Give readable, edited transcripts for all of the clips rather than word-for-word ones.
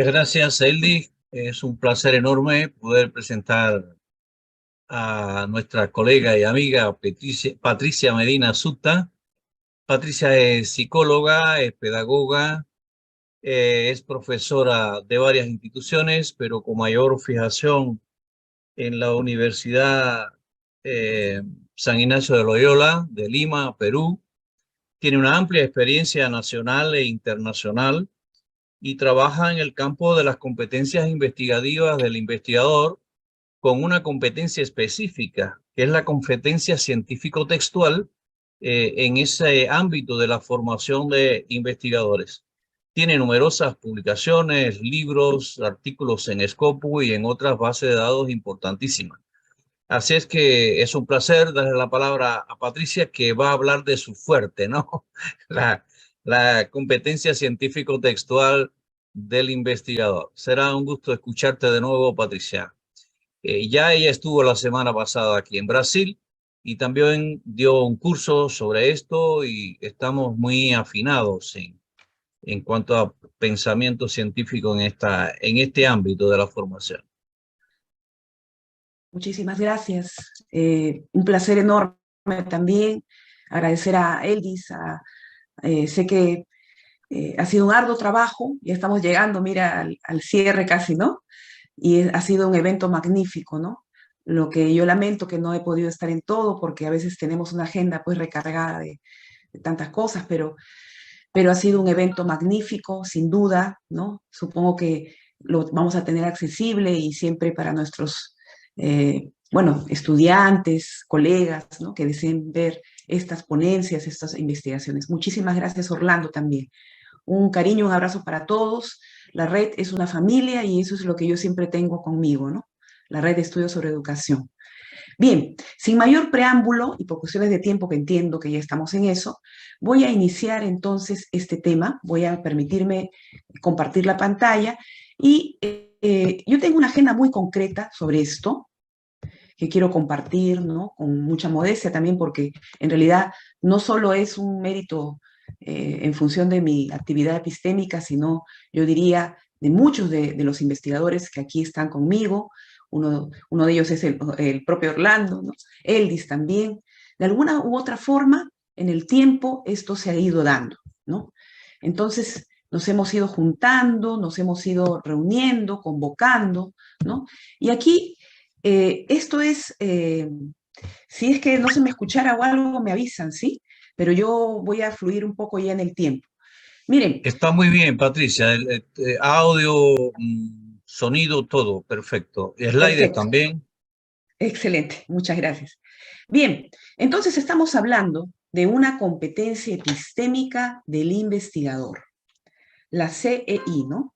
Gracias, Eldi. Es un placer enorme poder presentar a nuestra colega y amiga Patricia Medina Suta. Patricia es psicóloga, es pedagoga, es profesora de varias instituciones, pero con mayor fijación en la Universidad eh, San Ignacio de Loyola de Lima, Perú. Tiene una amplia experiencia nacional e internacional y trabaja en el campo de las competencias investigativas del investigador con una competencia específica, que es la competencia científico-textual en ese ámbito de la formación de investigadores. Tiene numerosas publicaciones, libros, artículos en Scopus y en otras bases de datos importantísimas. Así es que es un placer darle la palabra a Patricia, que va a hablar de su fuerte, ¿no? La, la competencia científico-textual del investigador. Será un gusto escucharte de nuevo, Patricia. Ya ella estuvo la semana pasada aquí en Brasil y también dio un curso sobre esto y estamos muy afinados en cuanto a pensamiento científico en este ámbito de la formación. Muchísimas gracias. Un placer enorme también. Agradecer a Eldis. Sé que ha sido un arduo trabajo. Ya estamos llegando, mira, al cierre casi, ¿no? Y ha sido un evento magnífico, ¿no? Lo que yo lamento que no he podido estar en todo porque a veces tenemos una agenda pues recargada de tantas cosas, pero ha sido un evento magnífico, sin duda, ¿no? Supongo que lo vamos a tener accesible y siempre para nuestros, bueno, estudiantes, colegas, ¿no? Que deseen ver estas ponencias, estas investigaciones. Muchísimas gracias, Orlando, también. Un cariño, un abrazo para todos. La red es una familia y eso es lo que yo siempre tengo conmigo, ¿no? La red de estudios sobre educación. Bien, sin mayor preámbulo y por cuestiones de tiempo que entiendo que ya estamos en eso, voy a iniciar entonces este tema, voy a permitirme compartir la pantalla y yo tengo una agenda muy concreta sobre esto que quiero compartir, ¿no? Con mucha modestia también porque en realidad no solo es un mérito en función de mi actividad epistémica, sino yo diría de muchos de los investigadores que aquí están conmigo. Uno de ellos es el propio Orlando, ¿no? Eldis también. De alguna u otra forma, en el tiempo esto se ha ido dando, ¿no? Entonces nos hemos ido juntando, nos hemos ido reuniendo, convocando, ¿no? Y aquí esto es, si es que no se me escuchara o algo, me avisan, ¿sí? Pero yo voy a fluir un poco ya en el tiempo. Miren, Está muy bien, Patricia. Audio, sonido, todo perfecto. Y slides perfecto, también. excelente, muchas gracias. Bien, entonces estamos hablando de una competencia epistémica del investigador, la CEI, ¿no?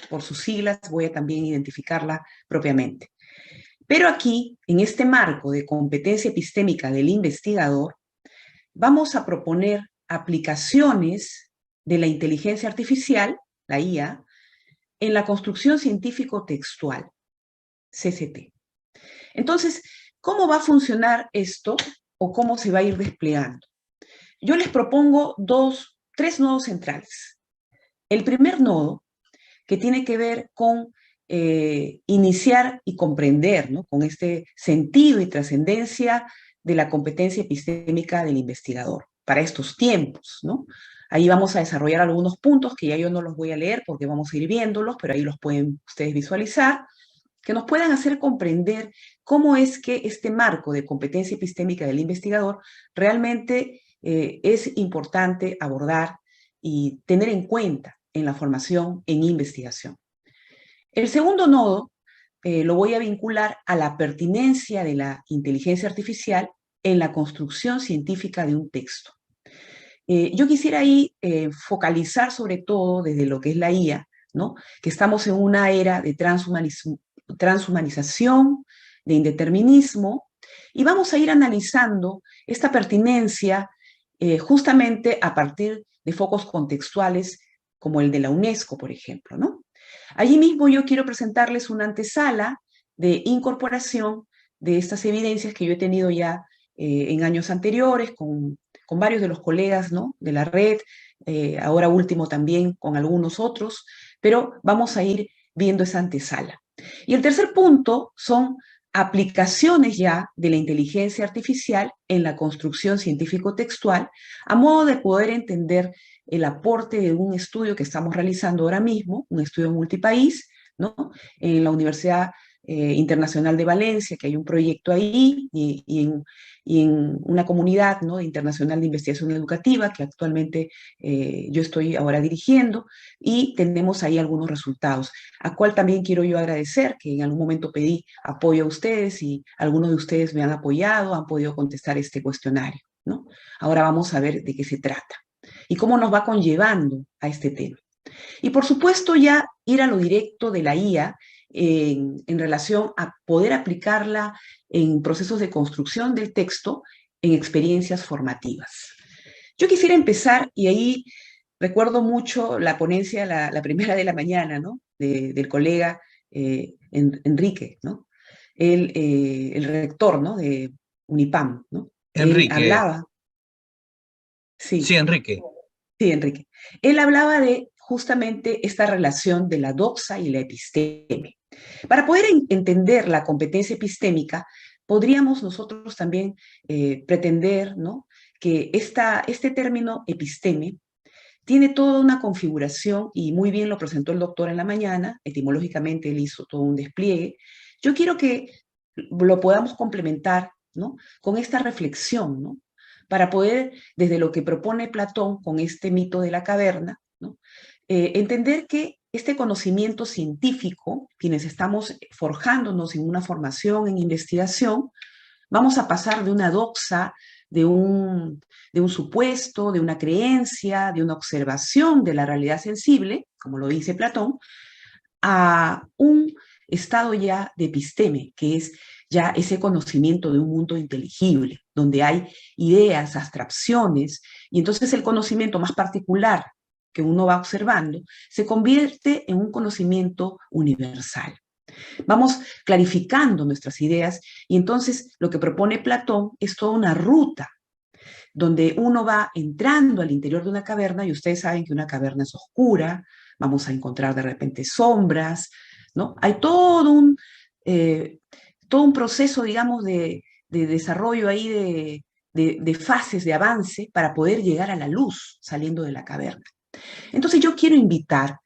Por sus siglas voy a también identificarla propiamente. Pero aquí, en este marco de competencia epistémica del investigador, vamos a proponer aplicaciones de la inteligencia artificial, la IA, en la construcción científico-textual, CCT. Entonces, ¿cómo va a funcionar esto o cómo se va a ir desplegando? Yo les propongo tres nodos centrales. El primer nodo, que tiene que ver con iniciar y comprender, ¿no? Con este sentido y trascendencia de la competencia epistémica del investigador para estos tiempos, ¿no? Ahí vamos a desarrollar algunos puntos que ya yo no los voy a leer porque vamos a ir viéndolos, pero ahí los pueden ustedes visualizar, que nos puedan hacer comprender cómo es que este marco de competencia epistémica del investigador realmente es importante abordar y tener en cuenta en la formación en investigación. El segundo nodo lo voy a vincular a la pertinencia de la inteligencia artificial en la construcción científica de un texto. Yo quisiera ahí focalizar sobre todo desde lo que es la IA, ¿no? Que estamos en una era de transhumanización, de indeterminismo, y vamos a ir analizando esta pertinencia justamente a partir de focos contextuales como el de la UNESCO, por ejemplo, ¿no? Allí mismo yo quiero presentarles una antesala de incorporación de estas evidencias que yo he tenido ya en años anteriores con varios de los colegas, ¿no? De la red, ahora último también con algunos otros, pero vamos a ir viendo esa antesala. Y el tercer punto son aplicaciones ya de la inteligencia artificial en la construcción científico-textual, a modo de poder entender el aporte de un estudio que estamos realizando ahora mismo, un estudio multipaís, ¿no? En la Universidad Internacional de Valencia, que hay un proyecto ahí, y en una comunidad, ¿no?, internacional de investigación educativa, que actualmente yo estoy ahora dirigiendo, y tenemos ahí algunos resultados, a cual también quiero yo agradecer, que en algún momento pedí apoyo a ustedes, y algunos de ustedes me han apoyado, han podido contestar este cuestionario, ¿no? Ahora vamos a ver de qué se trata y cómo nos va conllevando a este tema. Y por supuesto ya ir a lo directo de la IA en relación a poder aplicarla en procesos de construcción del texto en experiencias formativas. Yo quisiera empezar, y ahí recuerdo mucho la ponencia, la primera de la mañana, ¿no?, del colega Enrique, ¿no?, el rector, ¿no?, de Unipam, ¿no? Él Enrique, hablaba, sí, sí, Enrique. sí, Enrique. Él hablaba de justamente esta relación de la doxa y la episteme. Para poder entender la competencia epistémica, podríamos nosotros también pretender, ¿no?, que este término episteme tiene toda una configuración, y muy bien lo presentó el doctor en la mañana, etimológicamente él hizo todo un despliegue. Yo quiero que lo podamos complementar, ¿no?, con esta reflexión, ¿no?, para poder, desde lo que propone Platón con este mito de la caverna, ¿no?, entender que este conocimiento científico, quienes estamos forjándonos en una formación en investigación, vamos a pasar de una doxa, de un supuesto, de una creencia, de una observación de la realidad sensible, como lo dice Platón, a un estado ya de episteme, que es ya ese conocimiento de un mundo inteligible, donde hay ideas, abstracciones, y entonces el conocimiento más particular que uno va observando se convierte en un conocimiento universal. Vamos clarificando nuestras ideas, y entonces lo que propone Platón es toda una ruta donde uno va entrando al interior de una caverna, y ustedes saben que una caverna es oscura, vamos a encontrar de repente sombras, ¿no? Hay todo un proceso, digamos, de desarrollo ahí, de fases de avance para poder llegar a la luz saliendo de la caverna. Entonces yo quiero invitar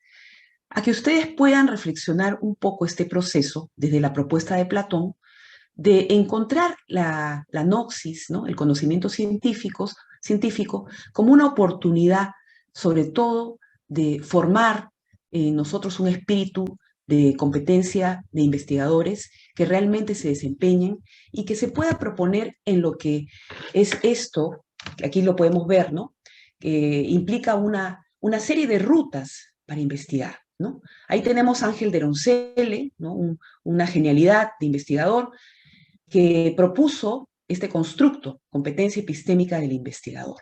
a que ustedes puedan reflexionar un poco este proceso desde la propuesta de Platón, de encontrar la noxis, ¿no?, el conocimiento científico, como una oportunidad, sobre todo, de formar en nosotros un espíritu de competencia de investigadores que realmente se desempeñen y que se pueda proponer en lo que es esto, que aquí lo podemos ver, ¿no?, que implica una serie de rutas para investigar, ¿no? Ahí tenemos a Ángel de Roncelle, ¿no?, una genialidad de investigador, que propuso este constructo, competencia epistémica del investigador.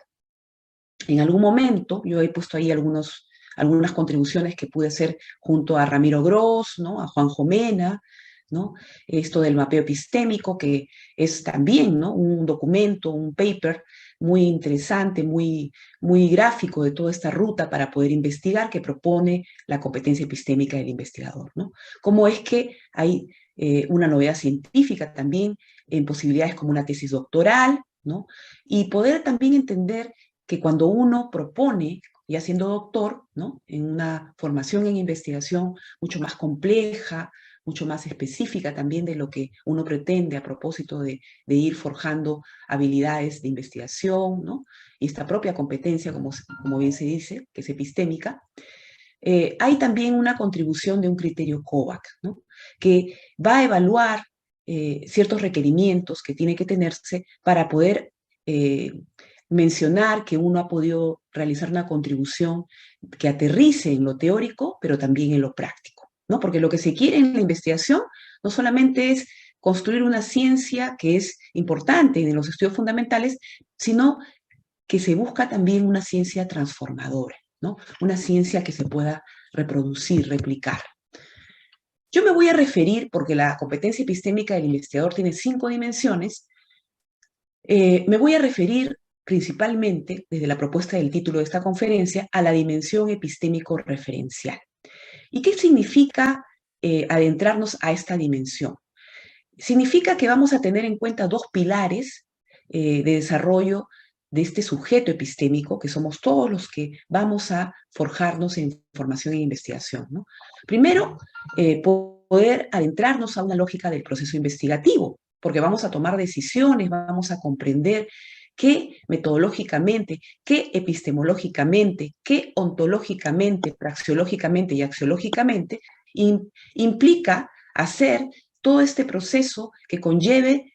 En algún momento, yo he puesto ahí algunas contribuciones que pude hacer junto a Ramiro Gross, ¿no?, a Juan Jomena, ¿no?, esto del mapeo epistémico, que es también, ¿no?, un documento, un paper muy interesante, muy gráfico de toda esta ruta para poder investigar, que propone la competencia epistémica del investigador, ¿no? Cómo es que hay una novedad científica también en posibilidades como una tesis doctoral, ¿no? Y poder también entender que cuando uno propone, ya siendo doctor, ¿no?, en una formación en investigación mucho más compleja, mucho más específica también de lo que uno pretende a propósito de ir forjando habilidades de investigación, ¿no?, y esta propia competencia, como bien se dice, que es epistémica, hay también una contribución de un criterio COVAC, ¿no?, que va a evaluar ciertos requerimientos que tiene que tenerse para poder mencionar que uno ha podido realizar una contribución que aterrice en lo teórico, pero también en lo práctico, ¿no? Porque lo que se quiere en la investigación no solamente es construir una ciencia que es importante en los estudios fundamentales, sino que se busca también una ciencia transformadora, ¿no?, una ciencia que se pueda reproducir, replicar. Yo me voy a referir, porque la competencia epistémica del investigador tiene 5 dimensiones, me voy a referir principalmente, desde la propuesta del título de esta conferencia, a la dimensión epistémico-referencial. ¿Y qué significa adentrarnos a esta dimensión? Significa que vamos a tener en cuenta dos pilares de desarrollo de este sujeto epistémico, que somos todos los que vamos a forjarnos en formación e investigación, ¿no? Primero, poder adentrarnos a una lógica del proceso investigativo, porque vamos a tomar decisiones, vamos a comprender qué metodológicamente, qué epistemológicamente, qué ontológicamente, praxeológicamente y axiológicamente implica hacer todo este proceso que conlleve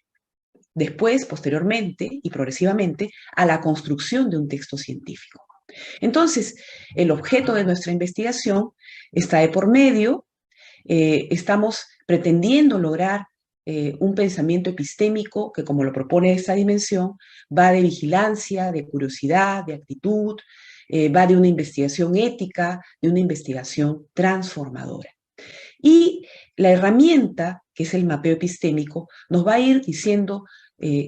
después, posteriormente y progresivamente a la construcción de un texto científico. Entonces, el objeto de nuestra investigación está de por medio, estamos pretendiendo lograr un pensamiento epistémico que, como lo propone esta dimensión, va de vigilancia, de curiosidad, de actitud, va de una investigación ética, de una investigación transformadora. Y la herramienta, que es el mapeo epistémico, nos va a ir diciendo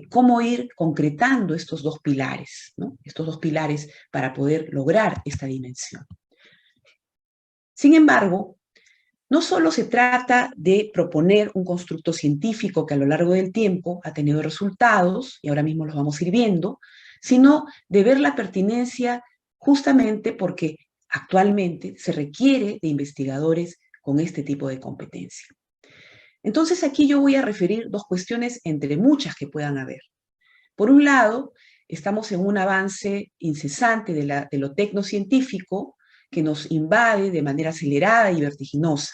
cómo ir concretando estos dos pilares, ¿no? Estos dos pilares para poder lograr esta dimensión. Sin embargo, no solo se trata de proponer un constructo científico que a lo largo del tiempo ha tenido resultados, y ahora mismo los vamos a ir viendo, sino de ver la pertinencia justamente porque actualmente se requiere de investigadores con este tipo de competencia. Entonces aquí yo voy a referir dos cuestiones entre muchas que puedan haber. Por un lado, estamos en un avance incesante de lo tecnocientífico que nos invade de manera acelerada y vertiginosa.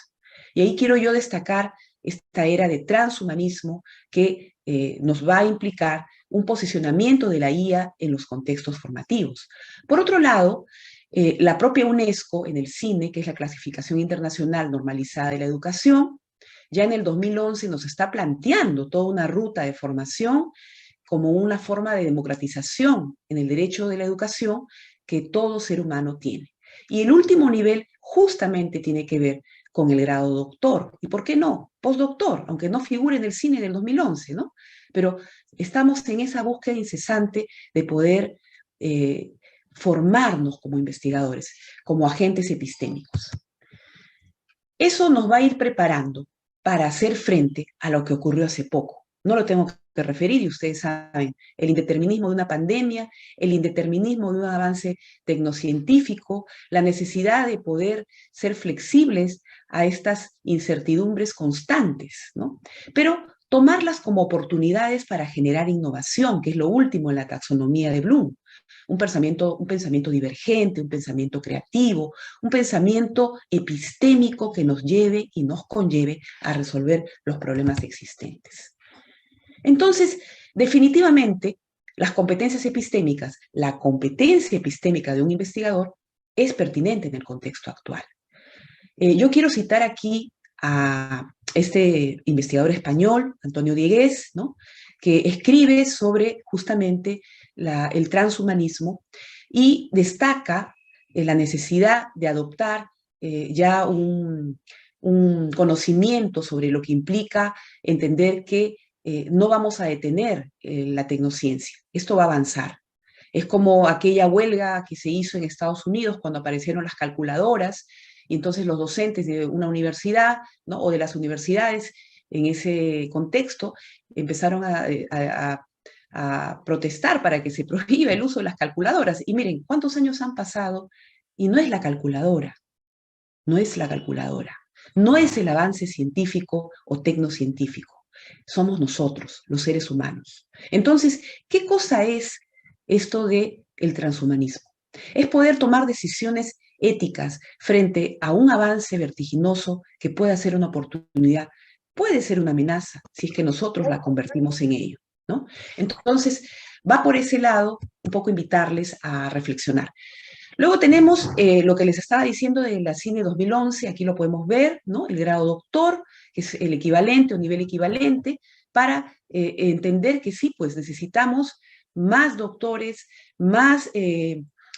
Y ahí quiero yo destacar esta era de transhumanismo que nos va a implicar un posicionamiento de la IA en los contextos formativos. Por otro lado, la propia UNESCO en el CINE, que es la Clasificación Internacional Normalizada de la Educación, ya en el 2011 nos está planteando toda una ruta de formación como una forma de democratización en el derecho de la educación que todo ser humano tiene. Y el último nivel justamente tiene que ver con el grado doctor. ¿Y por qué no? Postdoctor, aunque no figure en el CINE del 2011, ¿no? Pero estamos en esa búsqueda incesante de poder formarnos como investigadores, como agentes epistémicos. Eso nos va a ir preparando para hacer frente a lo que ocurrió hace poco. No lo tengo que referir y ustedes saben, el indeterminismo de una pandemia, el indeterminismo de un avance tecnocientífico, la necesidad de poder ser flexibles a estas incertidumbres constantes, ¿no? Pero tomarlas como oportunidades para generar innovación, que es lo último en la taxonomía de Bloom. Un pensamiento divergente, un pensamiento creativo, un pensamiento epistémico que nos lleve y nos conlleve a resolver los problemas existentes. Entonces, definitivamente, las competencias epistémicas, la competencia epistémica de un investigador es pertinente en el contexto actual. Yo quiero citar aquí a este investigador español, Antonio Dieguez, ¿no? Que escribe sobre justamente el transhumanismo y destaca la necesidad de adoptar ya un conocimiento sobre lo que implica entender que no vamos a detener la tecnociencia, esto va a avanzar. Es como aquella huelga que se hizo en Estados Unidos cuando aparecieron las calculadoras y entonces los docentes de una universidad, ¿no? O de las universidades en ese contexto empezaron a protestar para que se prohíba el uso de las calculadoras. Y miren, ¿cuántos años han pasado? Y no es la calculadora, no es la calculadora, no es el avance científico o tecnocientífico, somos nosotros, los seres humanos. Entonces, ¿qué cosa es esto del transhumanismo? Es poder tomar decisiones éticas frente a un avance vertiginoso que puede ser una oportunidad, puede ser una amenaza, si es que nosotros la convertimos en ello, ¿no? Entonces, va por ese lado un poco invitarles a reflexionar. Luego tenemos lo que les estaba diciendo de la CINE 2011, aquí lo podemos ver, ¿no? El grado doctor, que es el equivalente o nivel equivalente, para entender que sí, pues necesitamos más doctores, más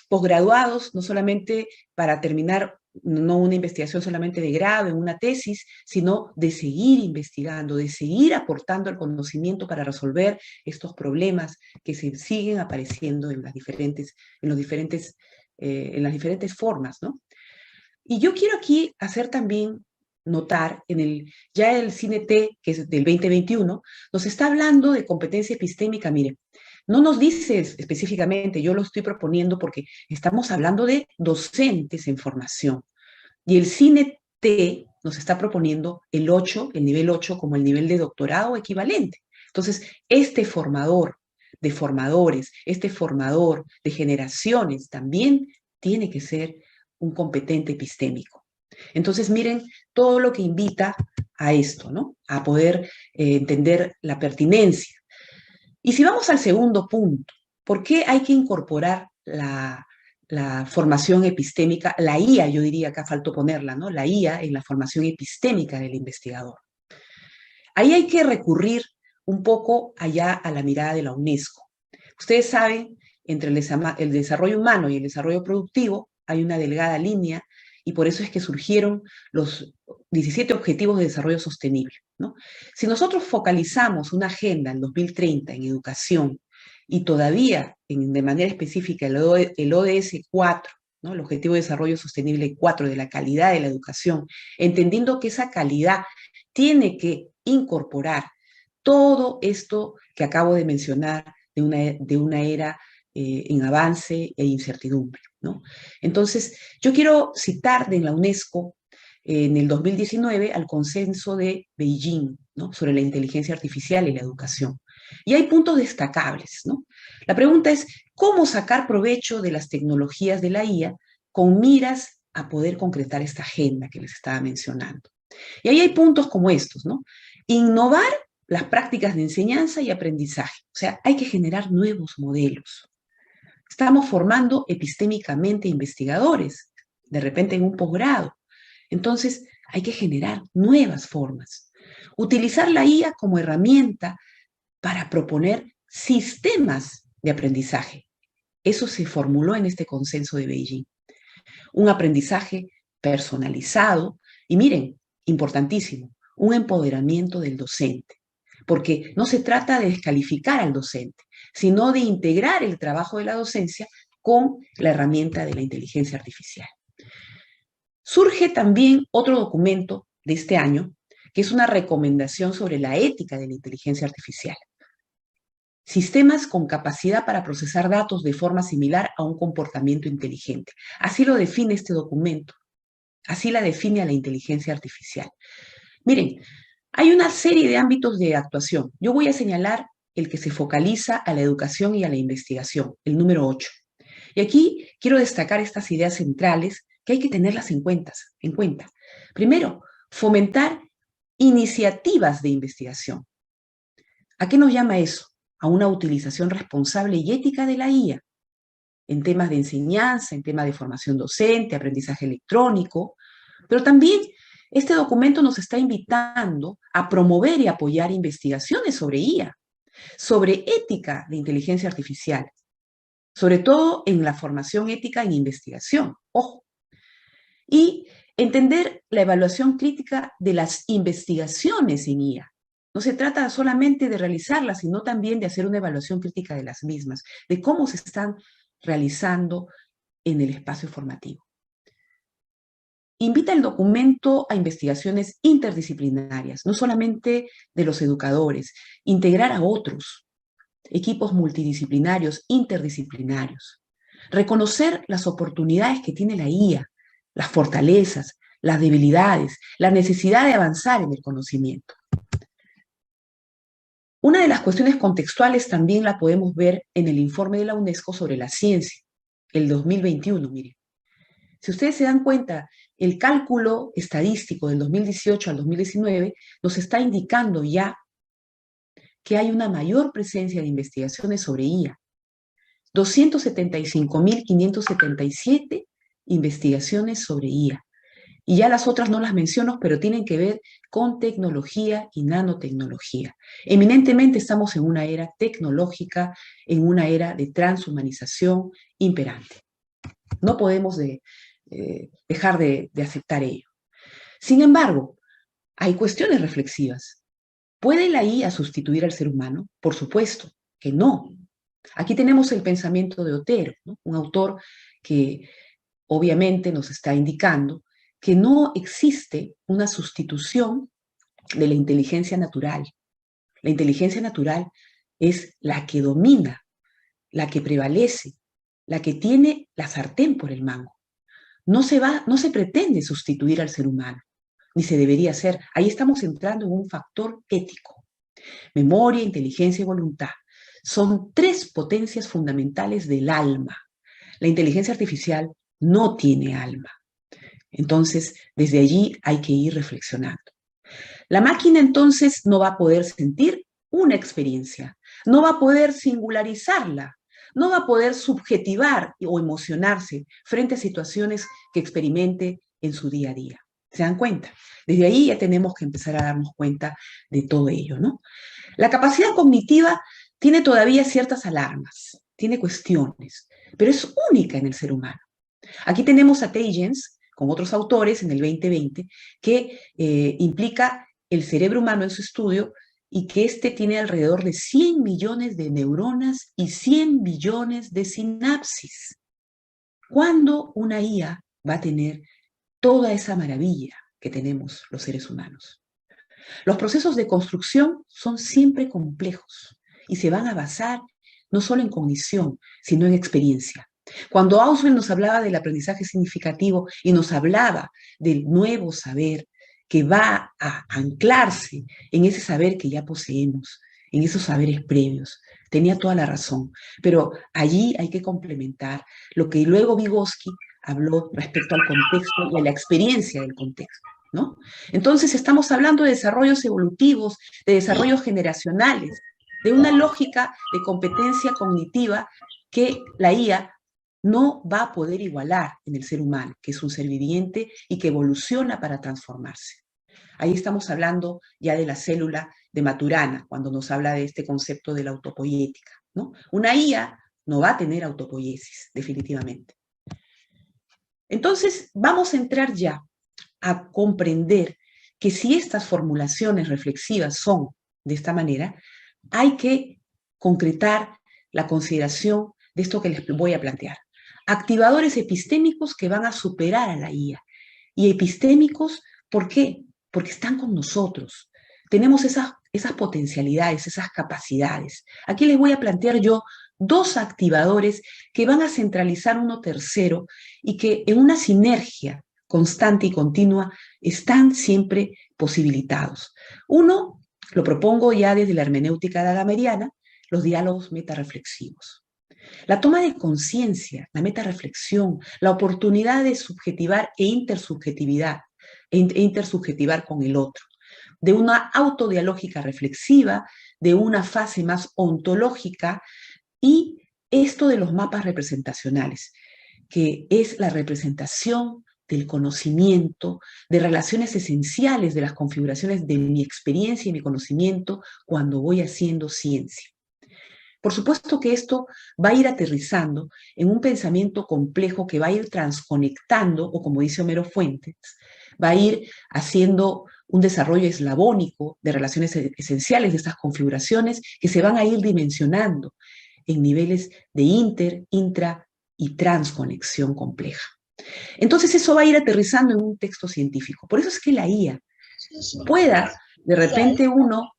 posgraduados, no solamente para terminar no una investigación solamente de grado, en una tesis, sino de seguir investigando, de seguir aportando el conocimiento para resolver estos problemas que se siguen apareciendo en las diferentes formas, ¿no? Y yo quiero aquí hacer también notar, ya el CINE-T, que es del 2021, nos está hablando de competencia epistémica. Mire, no nos dice específicamente, yo lo estoy proponiendo porque estamos hablando de docentes en formación. Y el CINE-T nos está proponiendo el 8, el nivel 8, como el nivel de doctorado equivalente. Entonces, este formador de formadores, este formador de generaciones, también tiene que ser un competente epistémico. Entonces, miren todo lo que invita a esto, ¿no? A poder entender la pertinencia. Y si vamos al segundo punto, ¿por qué hay que incorporar la formación epistémica, la IA, yo diría que faltó ponerla, ¿no? La IA en la formación epistémica del investigador? Ahí hay que recurrir un poco allá a la mirada de la UNESCO. Ustedes saben, entre el desarrollo humano y el desarrollo productivo hay una delgada línea y por eso es que surgieron los 17 Objetivos de Desarrollo Sostenible, ¿no? Si nosotros focalizamos una agenda en 2030 en educación y todavía de manera específica el ODS 4, ¿no? El Objetivo de Desarrollo Sostenible 4 de la calidad de la educación, entendiendo que esa calidad tiene que incorporar todo esto que acabo de mencionar de una era en avance e incertidumbre, ¿no? Entonces, yo quiero citar de la UNESCO en el 2019 al consenso de Beijing, ¿no? Sobre la inteligencia artificial y la educación. Y hay puntos destacables, ¿no? La pregunta es, ¿cómo sacar provecho de las tecnologías de la IA con miras a poder concretar esta agenda que les estaba mencionando? Y ahí hay puntos como estos, ¿no? Innovar las prácticas de enseñanza y aprendizaje. O sea, hay que generar nuevos modelos. Estamos formando epistémicamente investigadores, de repente en un posgrado. Entonces, hay que generar nuevas formas. Utilizar la IA como herramienta para proponer sistemas de aprendizaje. Eso se formuló en este consenso de Beijing. Un aprendizaje personalizado y miren, importantísimo, un empoderamiento del docente, porque no se trata de descalificar al docente, sino de integrar el trabajo de la docencia con la herramienta de la inteligencia artificial. Surge también otro documento de este año, que es una recomendación sobre la ética de la inteligencia artificial. Sistemas con capacidad para procesar datos de forma similar a un comportamiento inteligente. Así lo define este documento. Así la define a la inteligencia artificial. Miren, hay una serie de ámbitos de actuación. Yo voy a señalar el que se focaliza a la educación y a la investigación, el número 8. Y aquí quiero destacar estas ideas centrales que hay que tenerlas en cuenta. Primero, fomentar iniciativas de investigación. ¿A qué nos llama eso? A una utilización responsable y ética de la IA en temas de enseñanza, en temas de formación docente, aprendizaje electrónico, pero también este documento nos está invitando a promover y apoyar investigaciones sobre IA, sobre ética de inteligencia artificial, sobre todo en la formación ética en investigación, ojo, y entender la evaluación crítica de las investigaciones en IA. No se trata solamente de realizarlas, sino también de hacer una evaluación crítica de las mismas, de cómo se están realizando en el espacio formativo. Invita el documento a investigaciones interdisciplinarias, no solamente de los educadores, integrar a otros, equipos multidisciplinarios, interdisciplinarios, reconocer las oportunidades que tiene la IA, las fortalezas, las debilidades, la necesidad de avanzar en el conocimiento. Una de las cuestiones contextuales también la podemos ver en el informe de la UNESCO sobre la ciencia, el 2021, miren. Si ustedes se dan cuenta, el cálculo estadístico del 2018 al 2019 nos está indicando ya que hay una mayor presencia de investigaciones sobre IA. 275.577 investigaciones sobre IA. Y ya las otras no las menciono, pero tienen que ver con tecnología y nanotecnología. Eminentemente estamos en una era tecnológica, en una era de transhumanización imperante. No podemos dejar de aceptar ello. Sin embargo, hay cuestiones reflexivas. ¿Puede la IA sustituir al ser humano? Por supuesto que no. Aquí tenemos el pensamiento de Otero, ¿no? Un autor que obviamente nos está indicando que no existe una sustitución de la inteligencia natural. La inteligencia natural es la que domina, la que prevalece, la que tiene la sartén por el mango. No se pretende sustituir al ser humano, ni se debería hacer. Ahí estamos entrando en un factor ético. Memoria, inteligencia y voluntad son tres potencias fundamentales del alma. La inteligencia artificial no tiene alma. Entonces, desde allí hay que ir reflexionando. La máquina entonces no va a poder sentir una experiencia, no va a poder singularizarla, no va a poder subjetivar o emocionarse frente a situaciones que experimente en su día a día. ¿Se dan cuenta? Desde ahí ya tenemos que empezar a darnos cuenta de todo ello, ¿no? La capacidad cognitiva tiene todavía ciertas alarmas, tiene cuestiones, pero es única en el ser humano. Aquí tenemos a Huygens, con otros autores en el 2020, que implica el cerebro humano en su estudio y que este tiene alrededor de 100 millones de neuronas y 100 billones de sinapsis. ¿Cuándo una IA va a tener toda esa maravilla que tenemos los seres humanos? Los procesos de construcción son siempre complejos y se van a basar no solo en cognición, sino en experiencia. Cuando Ausubel nos hablaba del aprendizaje significativo y nos hablaba del nuevo saber que va a anclarse en ese saber que ya poseemos, en esos saberes previos, tenía toda la razón. Pero allí hay que complementar lo que luego Vygotsky habló respecto al contexto y a la experiencia del contexto, ¿no? Entonces estamos hablando de desarrollos evolutivos, de desarrollos generacionales, de una lógica de competencia cognitiva que la IA no va a poder igualar en el ser humano, que es un ser viviente y que evoluciona para transformarse. Ahí estamos hablando ya de la célula de Maturana, cuando nos habla de este concepto de la autopoietica, ¿no? Una IA no va a tener autopoiesis, definitivamente. Entonces, vamos a entrar ya a comprender que si estas formulaciones reflexivas son de esta manera, hay que concretar la consideración de esto que les voy a plantear. Activadores epistémicos que van a superar a la IA. Y epistémicos, ¿por qué? Porque están con nosotros. Tenemos esas potencialidades, esas capacidades. Aquí les voy a plantear yo dos activadores que van a centralizar uno tercero y que en una sinergia constante y continua están siempre posibilitados. Uno, lo propongo ya desde la hermenéutica dagameriana, los diálogos metarreflexivos. La toma de conciencia, la metarreflexión, la oportunidad de subjetivar e intersubjetivar con el otro, de una autodialógica reflexiva, de una fase más ontológica y esto de los mapas representacionales, que es la representación del conocimiento, de relaciones esenciales de las configuraciones de mi experiencia y mi conocimiento cuando voy haciendo ciencia. Por supuesto que esto va a ir aterrizando en un pensamiento complejo que va a ir transconectando, o como dice Homero Fuentes, va a ir haciendo un desarrollo eslabónico de relaciones esenciales de estas configuraciones que se van a ir dimensionando en niveles de inter, intra y transconexión compleja. Entonces eso va a ir aterrizando en un texto científico. Por eso es que la IA pueda de repente uno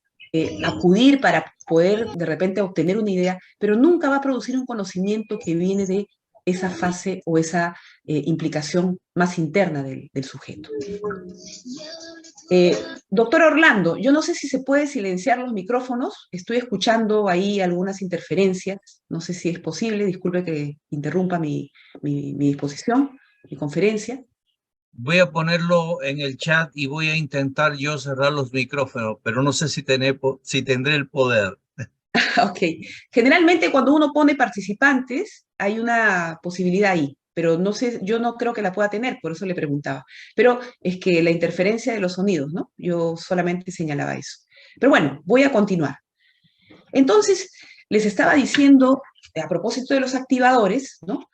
acudir para poder de repente obtener una idea, pero nunca va a producir un conocimiento que viene de esa fase o esa implicación más interna del sujeto. Doctor Orlando, yo no sé si se puede silenciar los micrófonos, estoy escuchando ahí algunas interferencias, no sé si es posible, disculpe que interrumpa mi disposición, mi conferencia. Voy a ponerlo en el chat y voy a intentar yo cerrar los micrófonos, pero no sé si tendré el poder. Ok. Generalmente cuando uno pone participantes, hay una posibilidad ahí, pero no sé, yo no creo que la pueda tener, por eso le preguntaba. Pero es que la interferencia de los sonidos, ¿no? Yo solamente señalaba eso. Pero bueno, voy a continuar. Entonces, les estaba diciendo, a propósito de los activadores, ¿no?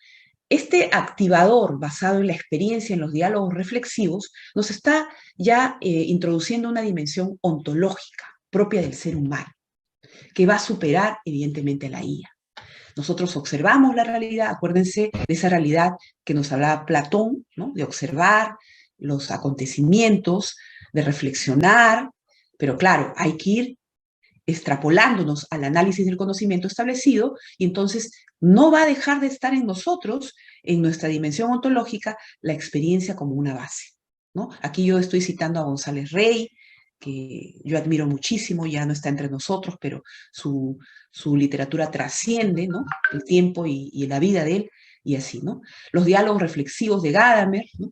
Este activador basado en la experiencia, en los diálogos reflexivos, nos está ya introduciendo una dimensión ontológica propia del ser humano, que va a superar evidentemente a la IA. Nosotros observamos la realidad, acuérdense de esa realidad que nos hablaba Platón, ¿no? De observar, los acontecimientos, de reflexionar, pero claro, hay que ir extrapolándonos al análisis del conocimiento establecido, y entonces no va a dejar de estar en nosotros, en nuestra dimensión ontológica, la experiencia como una base, ¿no? Aquí yo estoy citando a González Rey, que yo admiro muchísimo, ya no está entre nosotros, pero su literatura trasciende, ¿no?, el tiempo y la vida de él, y así, ¿no? Los diálogos reflexivos de Gadamer, ¿no?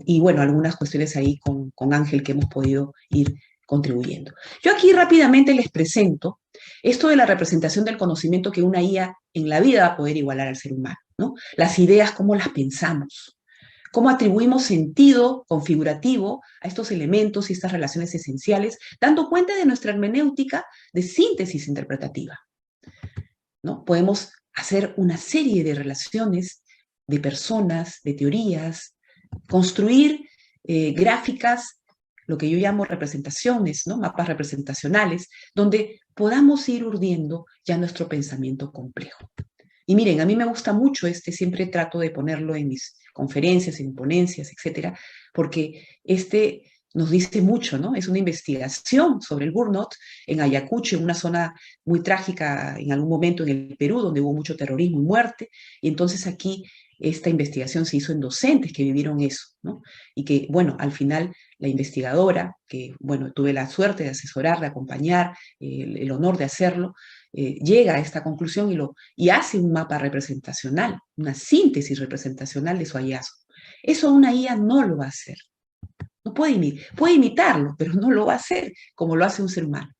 Y bueno, algunas cuestiones ahí con Ángel que hemos podido ir contribuyendo. Yo aquí rápidamente les presento esto de la representación del conocimiento que una IA en la vida va a poder igualar al ser humano, ¿no? Las ideas, cómo las pensamos, cómo atribuimos sentido configurativo a estos elementos y estas relaciones esenciales, dando cuenta de nuestra hermenéutica de síntesis interpretativa, ¿no? Podemos hacer una serie de relaciones de personas, de teorías, construir gráficas, lo que yo llamo representaciones, ¿no?, mapas representacionales, donde podamos ir urdiendo ya nuestro pensamiento complejo. Y miren, a mí me gusta mucho siempre trato de ponerlo en mis conferencias, en ponencias, etcétera, porque nos dice mucho, ¿no? Es una investigación sobre el burnout en Ayacucho, en una zona muy trágica en algún momento en el Perú, donde hubo mucho terrorismo y muerte, y entonces aquí esta investigación se hizo en docentes que vivieron eso, ¿no? Y que, bueno, al final la investigadora, que, bueno, tuve la suerte de asesorar, de acompañar, el honor de hacerlo, llega a esta conclusión y hace un mapa representacional, una síntesis representacional de su hallazgo. Eso una IA no lo va a hacer. No puede imitarlo, pero no lo va a hacer como lo hace un ser humano.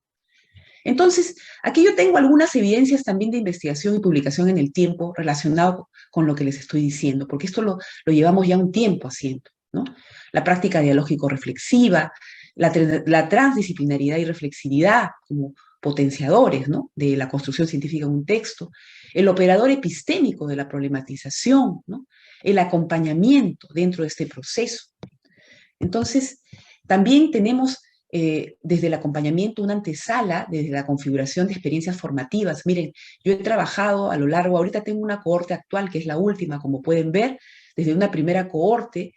Entonces, aquí yo tengo algunas evidencias también de investigación y publicación en el tiempo relacionado con lo que les estoy diciendo, porque esto lo llevamos ya un tiempo haciendo, ¿no? La práctica dialógico-reflexiva, la transdisciplinaridad y reflexividad como potenciadores, ¿no?, de la construcción científica de un texto, el operador epistémico de la problematización, ¿no?, el acompañamiento dentro de este proceso. Entonces, también tenemos desde el acompañamiento una antesala, desde la configuración de experiencias formativas. Miren, yo he trabajado a lo largo, ahorita tengo una cohorte actual, que es la última, como pueden ver, desde una primera cohorte,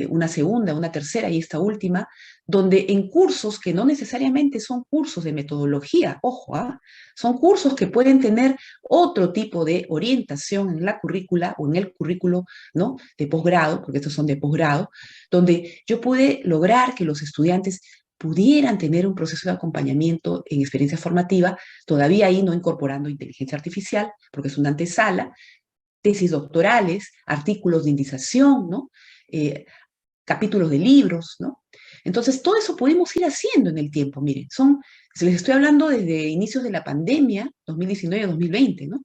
una segunda, una tercera y esta última, donde en cursos que no necesariamente son cursos de metodología, ojo, son cursos que pueden tener otro tipo de orientación en la currícula o en el currículo, ¿no?, de posgrado, porque estos son de posgrado, donde yo pude lograr que los estudiantes pudieran tener un proceso de acompañamiento en experiencia formativa, todavía ahí no incorporando inteligencia artificial, porque es una antesala, tesis doctorales, artículos de indización, ¿no?, capítulos de libros, ¿no? Entonces, todo eso pudimos ir haciendo en el tiempo, miren, les estoy hablando desde inicios de la pandemia, 2019-2020, ¿no?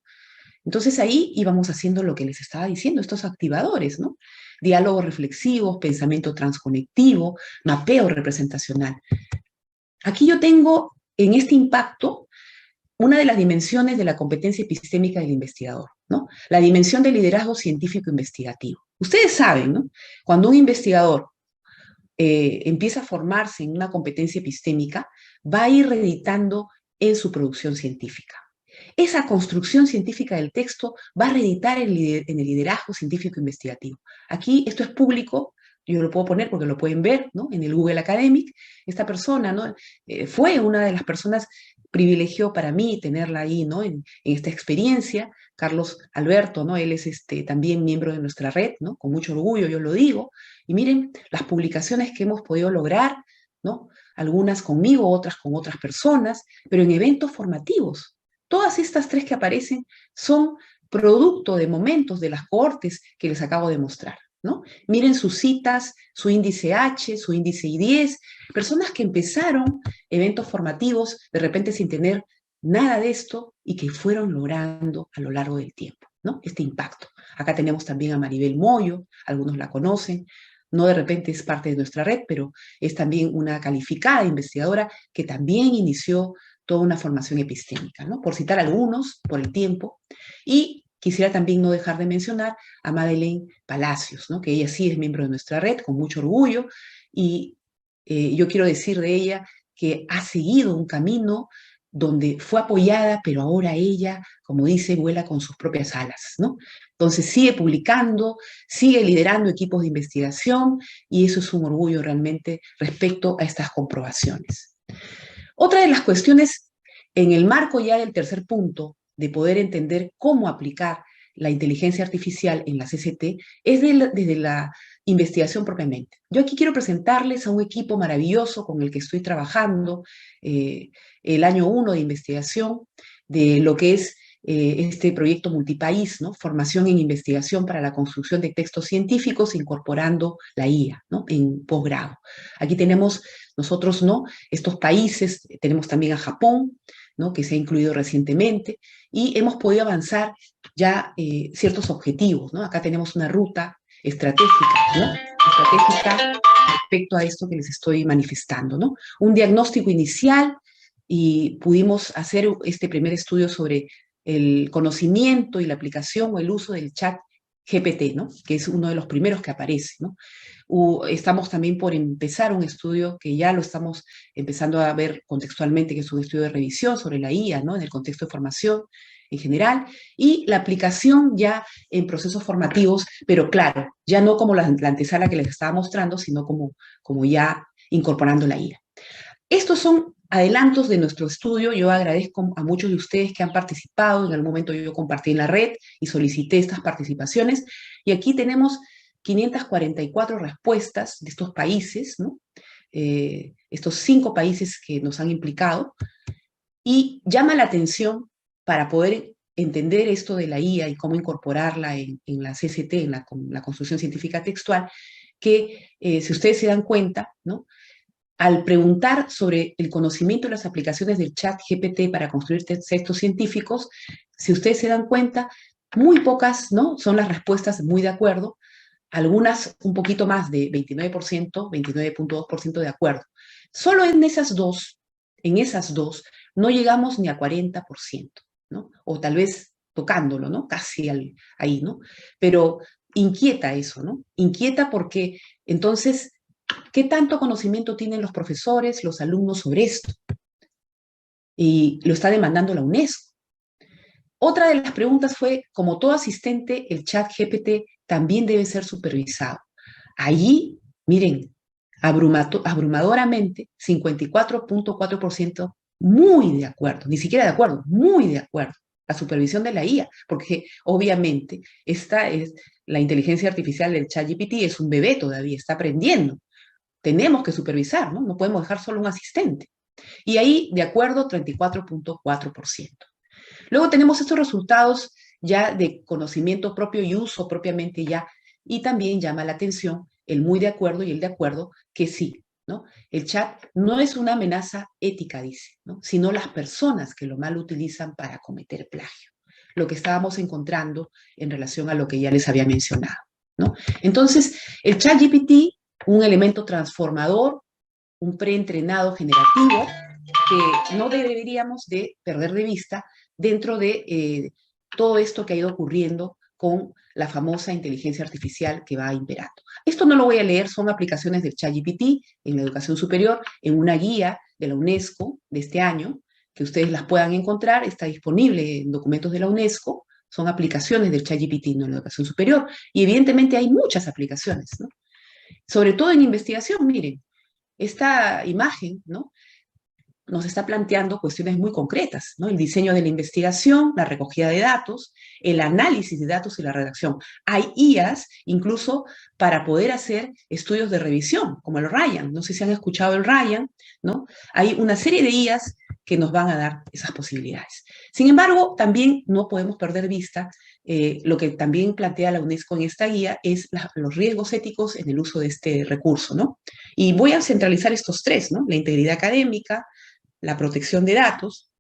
Entonces ahí íbamos haciendo lo que les estaba diciendo, estos activadores, ¿no? Diálogos reflexivos, pensamiento transconectivo, mapeo representacional. Aquí yo tengo en este impacto una de las dimensiones de la competencia epistémica del investigador, ¿no? La dimensión del liderazgo científico investigativo. Ustedes saben, ¿no?, cuando un investigador empieza a formarse en una competencia epistémica, va a ir reeditando en su producción científica. Esa construcción científica del texto va a reeditar en el liderazgo científico investigativo. Aquí esto es público, yo lo puedo poner porque lo pueden ver, ¿no?, en el Google Academic. Esta persona, ¿no?, fue una de las personas, privilegió para mí tenerla ahí, ¿no?, en esta experiencia. Carlos Alberto, ¿no?, él es también miembro de nuestra red, ¿no?, con mucho orgullo yo lo digo. Y miren las publicaciones que hemos podido lograr, ¿no?, algunas conmigo, otras con otras personas, pero en eventos formativos. Todas estas tres que aparecen son producto de momentos de las cohortes que les acabo de mostrar, ¿no? Miren sus citas, su índice H, su índice I10, personas que empezaron eventos formativos de repente sin tener nada de esto y que fueron logrando a lo largo del tiempo, ¿no?, este impacto. Acá tenemos también a Maribel Moyo, algunos la conocen, no de repente es parte de nuestra red, pero es también una calificada investigadora que también inició toda una formación epistémica, ¿no?, por citar algunos, por el tiempo. Y quisiera también no dejar de mencionar a Madeleine Palacios, ¿no?, que ella sí es miembro de nuestra red, con mucho orgullo, y yo quiero decir de ella que ha seguido un camino donde fue apoyada, pero ahora ella, como dice, vuela con sus propias alas, ¿no? Entonces sigue publicando, sigue liderando equipos de investigación, y eso es un orgullo realmente respecto a estas comprobaciones. Otra de las cuestiones, en el marco ya del tercer punto, de poder entender cómo aplicar la inteligencia artificial en la CCT, es desde la investigación propiamente. Yo aquí quiero presentarles a un equipo maravilloso con el que estoy trabajando el año 1 de investigación de lo que es este proyecto multipaís, ¿no? Formación en investigación para la construcción de textos científicos incorporando la IA, ¿no? En posgrado. Aquí tenemos nosotros, ¿no? Estos países, tenemos también a Japón, ¿no? Que se ha incluido recientemente, y hemos podido avanzar ya ciertos objetivos, ¿no? Acá tenemos una ruta estratégica, ¿no? Estratégica respecto a esto que les estoy manifestando, ¿no? Un diagnóstico inicial, y pudimos hacer este primer estudio sobre el conocimiento y la aplicación o el uso del chat GPT, ¿no? Que es uno de los primeros que aparece, ¿no? Estamos también por empezar un estudio que ya lo estamos empezando a ver contextualmente, que es un estudio de revisión sobre la IA, ¿no? En el contexto de formación en general, y la aplicación ya en procesos formativos, pero claro, ya no como la antesala que les estaba mostrando, sino como ya incorporando la IA. Estos son adelantos de nuestro estudio. Yo agradezco a muchos de ustedes que han participado. En algún momento yo compartí en la red y solicité estas participaciones. Y aquí tenemos 544 respuestas de estos países, ¿no? Estos 5 países que nos han implicado. Y llama la atención, para poder entender esto de la IA y cómo incorporarla en la CCT, en la construcción científica textual, que si ustedes se dan cuenta, ¿no? Al preguntar sobre el conocimiento y las aplicaciones del chat GPT para construir textos científicos, si ustedes se dan cuenta, muy pocas, ¿no? Son las respuestas muy de acuerdo, algunas un poquito más de 29%, 29.2% de acuerdo. Solo en esas dos, no llegamos ni a 40%, ¿no? O tal vez tocándolo, ¿no? Casi ahí, ¿no? Pero inquieta eso, ¿no? Inquieta porque entonces, ¿qué tanto conocimiento tienen los profesores, los alumnos sobre esto? Y lo está demandando la UNESCO. Otra de las preguntas fue, como todo asistente, el chat GPT también debe ser supervisado. Allí, miren, abrumadoramente, 54.4% muy de acuerdo, ni siquiera de acuerdo, muy de acuerdo, la supervisión de la IA, porque obviamente esta es la inteligencia artificial del ChatGPT, es un bebé todavía, está aprendiendo. Tenemos que supervisar, ¿no? No podemos dejar solo un asistente. Y ahí, de acuerdo, 34.4%. Luego tenemos estos resultados ya de conocimiento propio y uso propiamente ya, y también llama la atención el muy de acuerdo y el de acuerdo que sí, ¿no? El chat no es una amenaza ética, dice, ¿no? Sino las personas que lo mal utilizan para cometer plagio. Lo que estábamos encontrando en relación a lo que ya les había mencionado, ¿no? Entonces, el chat GPT, un elemento transformador, un preentrenado generativo que no deberíamos de perder de vista dentro de todo esto que ha ido ocurriendo con la famosa inteligencia artificial que va imperando. Esto no lo voy a leer, son aplicaciones del ChatGPT en la educación superior, en una guía de la UNESCO de este año, que ustedes las puedan encontrar, está disponible en documentos de la UNESCO, son aplicaciones del ChatGPT, ¿no? En la educación superior, y evidentemente hay muchas aplicaciones, ¿no? Sobre todo en investigación, miren, esta imagen, ¿no? Nos está planteando cuestiones muy concretas, ¿no? El diseño de la investigación, la recogida de datos, el análisis de datos y la redacción. Hay IAs incluso para poder hacer estudios de revisión, como el Ryan. No sé si han escuchado el Ryan, ¿no? Hay una serie de IAs que nos van a dar esas posibilidades. Sin embargo, también no podemos perder vista lo que también plantea la UNESCO en esta guía es los riesgos éticos en el uso de este recurso, ¿no? Y voy a centralizar estos tres, ¿no? La integridad académica, la protección de datos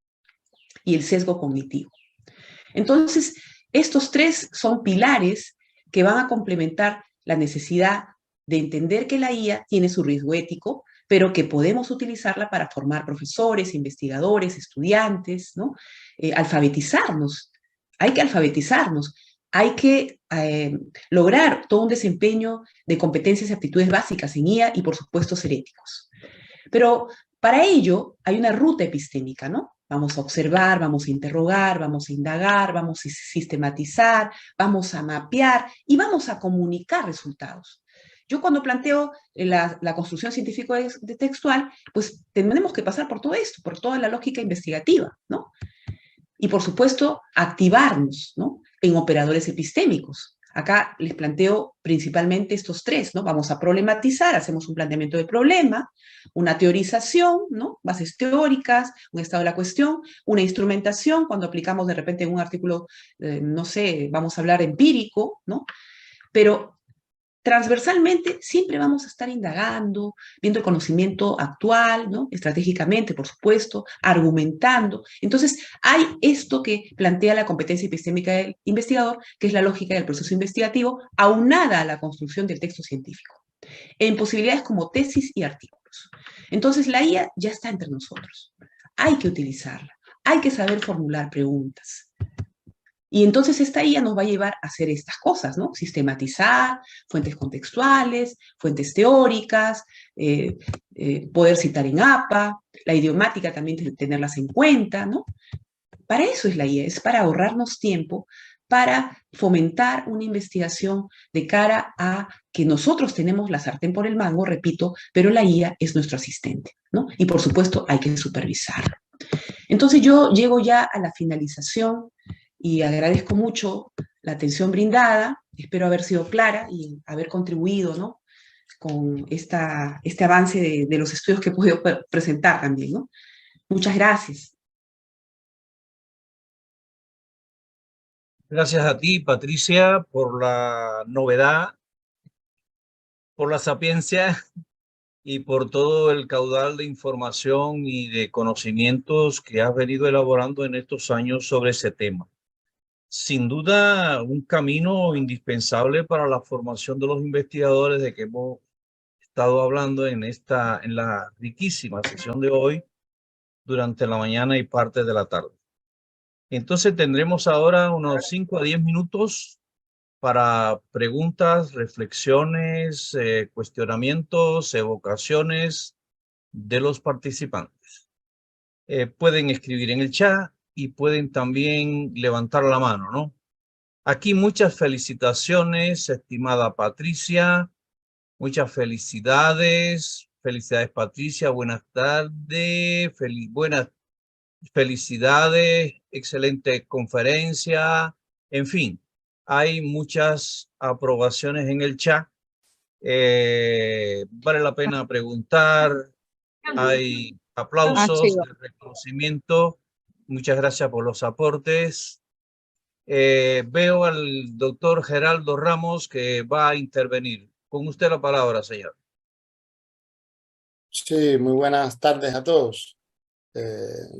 y el sesgo cognitivo. Entonces, estos tres son pilares que van a complementar la necesidad de entender que la IA tiene su riesgo ético, pero que podemos utilizarla para formar profesores, investigadores, estudiantes, ¿no? Alfabetizarnos. Hay que alfabetizarnos. Hay que lograr todo un desempeño de competencias y aptitudes básicas en IA y, por supuesto, ser éticos. Pero para ello hay una ruta epistémica, ¿no? Vamos a observar, vamos a interrogar, vamos a indagar, vamos a sistematizar, vamos a mapear y vamos a comunicar resultados. Yo cuando planteo la construcción científico-textual, pues tenemos que pasar por todo esto, por toda la lógica investigativa, ¿no? Y por supuesto, activarnos, ¿no?, en operadores epistémicos. Acá les planteo principalmente estos tres, ¿no? Vamos a problematizar, hacemos un planteamiento de problema, una teorización, ¿no?, bases teóricas, un estado de la cuestión, una instrumentación, cuando aplicamos de repente en un artículo, no sé, vamos a hablar empírico, ¿no? Pero transversalmente siempre vamos a estar indagando, viendo el conocimiento actual, ¿no?, estratégicamente, por supuesto, argumentando. Entonces, hay esto que plantea la competencia epistémica del investigador, que es la lógica del proceso investigativo, aunada a la construcción del texto científico, en posibilidades como tesis y artículos. Entonces, la IA ya está entre nosotros. Hay que utilizarla, hay que saber formular preguntas. Y entonces esta IA nos va a llevar a hacer estas cosas, ¿no? Sistematizar fuentes contextuales, fuentes teóricas, poder citar en APA, la idiomática también tenerlas en cuenta, ¿no? Para eso es la IA, es para ahorrarnos tiempo, para fomentar una investigación de cara a que nosotros tenemos la sartén por el mango, repito, pero la IA es nuestro asistente, ¿no? Y por supuesto hay que supervisarlo. Entonces yo llego ya a la finalización y agradezco mucho la atención brindada, espero haber sido clara y haber contribuido, ¿no?, con este avance de los estudios que he podido presentar también, ¿no? Muchas gracias. Gracias a ti, Patricia, por la novedad, por la sapiencia y por todo el caudal de información y de conocimientos que has venido elaborando en estos años sobre ese tema. Sin duda, un camino indispensable para la formación de los investigadores de que hemos estado hablando en la riquísima sesión de hoy, durante la mañana y parte de la tarde. Entonces tendremos ahora unos 5 a 10 minutos para preguntas, reflexiones, cuestionamientos, evocaciones de los participantes. Pueden escribir en el chat y pueden también levantar la mano, ¿no? Aquí muchas felicitaciones, estimada Patricia. Muchas felicidades. Felicidades, Patricia. Buenas tardes. Buenas felicidades. Excelente conferencia. En fin, hay muchas aprobaciones en el chat. Vale la pena preguntar. Hay aplausos de reconocimiento. Muchas gracias por los aportes. Veo al doctor Geraldo Ramos que va a intervenir. Con usted la palabra, señor. Sí, muy buenas tardes a todos.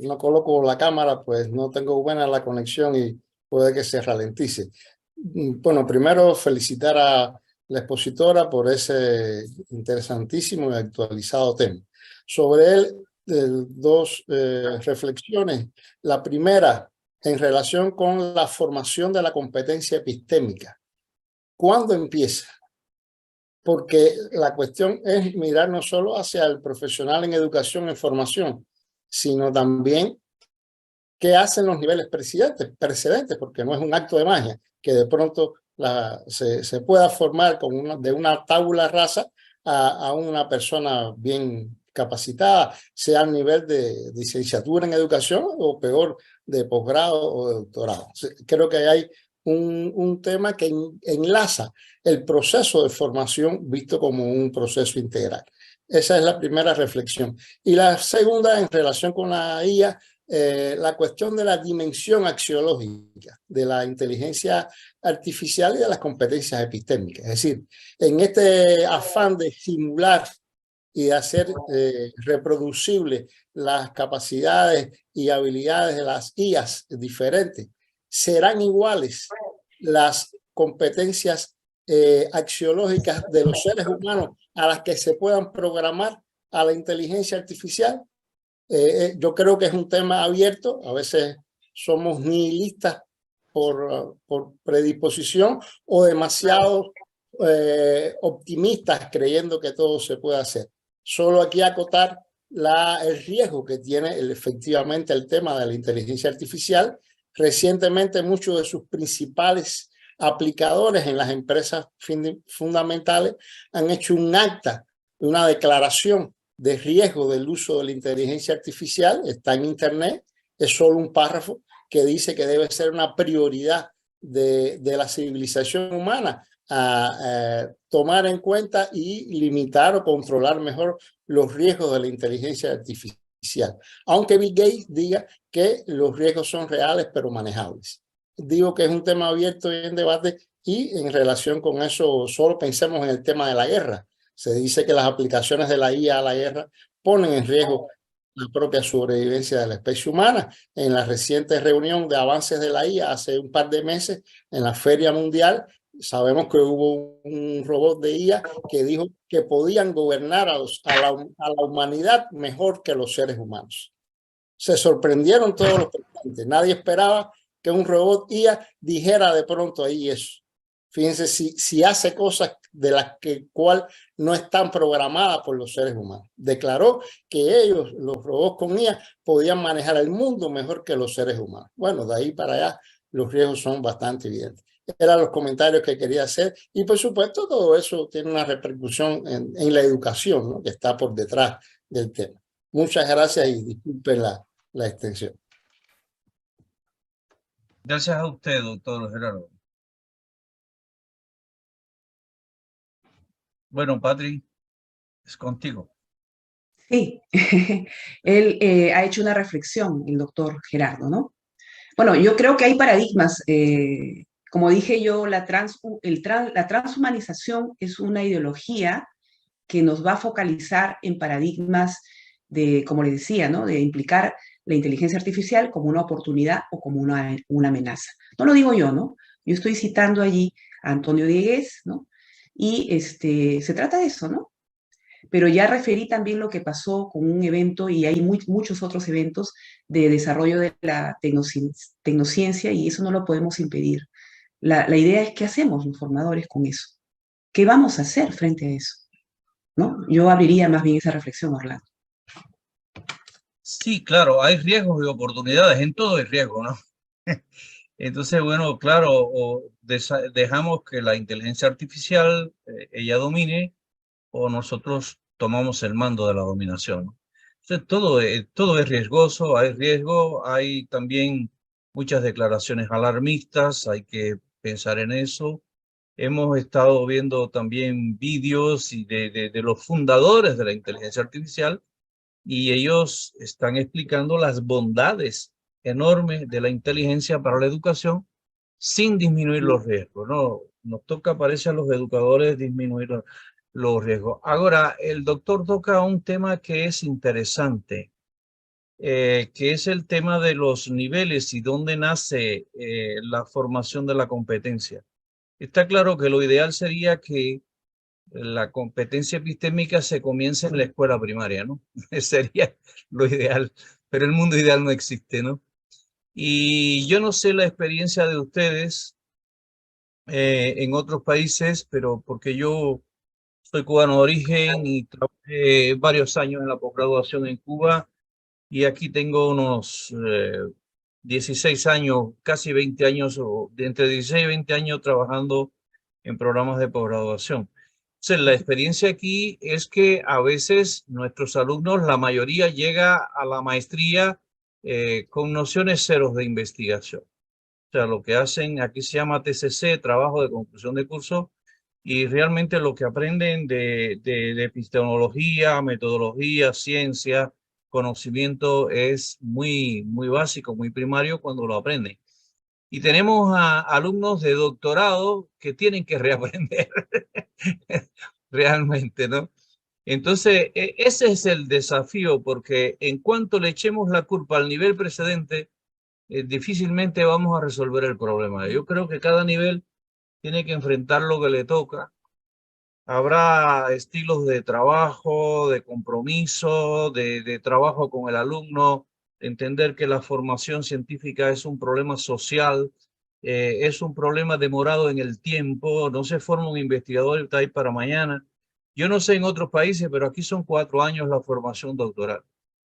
No coloco la cámara, pues no tengo buena la conexión y puede que se ralentice. Bueno, primero felicitar a la expositora por ese interesantísimo y actualizado tema. Sobre él, dos reflexiones. La primera, en relación con la formación de la competencia epistémica. ¿Cuándo empieza? Porque la cuestión es mirar no solo hacia el profesional en educación y formación, sino también qué hacen los niveles precedentes, porque no es un acto de magia, que de pronto se pueda formar de una tabula rasa a una persona bien capacitada, sea a nivel de licenciatura en educación o peor, de posgrado o de doctorado. Creo que hay un tema que enlaza el proceso de formación visto como un proceso integral. Esa es la primera reflexión. Y la segunda, en relación con la IA, la cuestión de la dimensión axiológica de la inteligencia artificial y de las competencias epistémicas. Es decir, en este afán de simular y de hacer reproducible las capacidades y habilidades de las IAs diferentes, ¿serán iguales las competencias axiológicas de los seres humanos a las que se puedan programar a la inteligencia artificial? Yo creo que es un tema abierto. A veces somos nihilistas por predisposición o demasiado optimistas creyendo que todo se puede hacer. Solo aquí acotar el riesgo que tiene efectivamente el tema de la inteligencia artificial. Recientemente, muchos de sus principales aplicadores en las empresas fundamentales han hecho un acta, una declaración de riesgo del uso de la inteligencia artificial. Está en Internet, es solo un párrafo que dice que debe ser una prioridad de la civilización humana a tomar en cuenta y limitar o controlar mejor los riesgos de la inteligencia artificial. Aunque Bill Gates diga que los riesgos son reales pero manejables. Digo que es un tema abierto y en debate, y en relación con eso solo pensemos en el tema de la guerra. Se dice que las aplicaciones de la IA a la guerra ponen en riesgo la propia sobrevivencia de la especie humana. En la reciente reunión de avances de la IA hace un par de meses en la Feria Mundial, sabemos que hubo un robot de IA que dijo que podían gobernar a la humanidad mejor que los seres humanos. Se sorprendieron todos los presentes. Nadie esperaba que un robot IA dijera de pronto ahí eso. Fíjense si hace cosas de las cual no están programadas por los seres humanos. Declaró que ellos, los robots con IA, podían manejar el mundo mejor que los seres humanos. Bueno, de ahí para allá los riesgos son bastante evidentes. Eran los comentarios que quería hacer, y por supuesto todo eso tiene una repercusión en la educación, ¿no?, que está por detrás del tema. Muchas gracias y disculpen la extensión. Gracias a usted, doctor Gerardo. Bueno, Patri, es contigo. Sí, él ha hecho una reflexión, el doctor Gerardo, ¿no? Bueno, yo creo que hay paradigmas. Como dije yo, la transhumanización es una ideología que nos va a focalizar en paradigmas de, como le decía, ¿no?, de implicar la inteligencia artificial como una oportunidad o como una amenaza. No lo digo yo, ¿no? Yo estoy citando allí a Antonio Diegues, ¿no? Y se trata de eso, ¿no? Pero ya referí también lo que pasó con un evento, y hay muchos otros eventos de desarrollo de la tecnociencia, y eso no lo podemos impedir. La idea es qué hacemos los formadores con eso. ¿Qué vamos a hacer frente a eso? ¿No? Yo abriría más bien esa reflexión, Orlando. Sí, claro, hay riesgos y oportunidades, en todo hay riesgo, ¿no? Entonces, bueno, claro, dejamos que la inteligencia artificial ella domine, o nosotros tomamos el mando de la dominación, ¿no? Entonces, todo es riesgoso, hay riesgo, hay también muchas declaraciones alarmistas, hay que pensar en eso. Hemos estado viendo también vídeos de los fundadores de la inteligencia artificial, y ellos están explicando las bondades enormes de la inteligencia para la educación sin disminuir los riesgos, ¿no? Nos toca, parece, a los educadores disminuir los riesgos. Ahora, el doctor toca un tema que es interesante, que es el tema de los niveles y dónde nace la formación de la competencia. Está claro que lo ideal sería que la competencia epistémica se comienza en la escuela primaria, ¿no? Sería lo ideal, pero el mundo ideal no existe, ¿no? Y yo no sé la experiencia de ustedes en otros países, pero porque yo soy cubano de origen y trabajé varios años en la posgraduación en Cuba, y aquí tengo unos 16 años, casi 20 años, o de entre 16 y 20 años trabajando en programas de posgraduación. Entonces, la experiencia aquí es que a veces nuestros alumnos, la mayoría llega a la maestría con nociones ceros de investigación. O sea, lo que hacen aquí se llama TCC, trabajo de conclusión de curso, y realmente lo que aprenden de epistemología, metodología, ciencia, conocimiento es muy básico, muy primario cuando lo aprenden. Y tenemos a alumnos de doctorado que tienen que reaprender realmente, ¿no? Entonces, ese es el desafío, porque en cuanto le echemos la culpa al nivel precedente, difícilmente vamos a resolver el problema. Yo creo que cada nivel tiene que enfrentar lo que le toca. Habrá estilos de trabajo, de compromiso, de trabajo con el alumno, entender que la formación científica es un problema social, es un problema demorado en el tiempo, no se forma un investigador y está ahí para mañana. Yo no sé en otros países, pero aquí son 4 años la formación doctoral.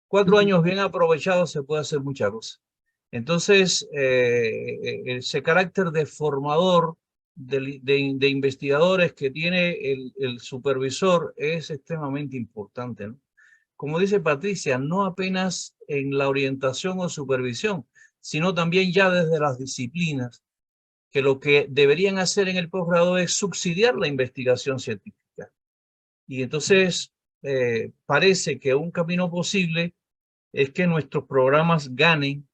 4 años bien aprovechados se puede hacer muchas cosas. Entonces, ese carácter de formador, de investigadores que tiene el supervisor es extremadamente importante, ¿no? Como dice Patricia, no apenas en la orientación o supervisión, sino también ya desde las disciplinas, que lo que deberían hacer en el posgrado es subsidiar la investigación científica. Y entonces parece que un camino posible es que nuestros programas ganen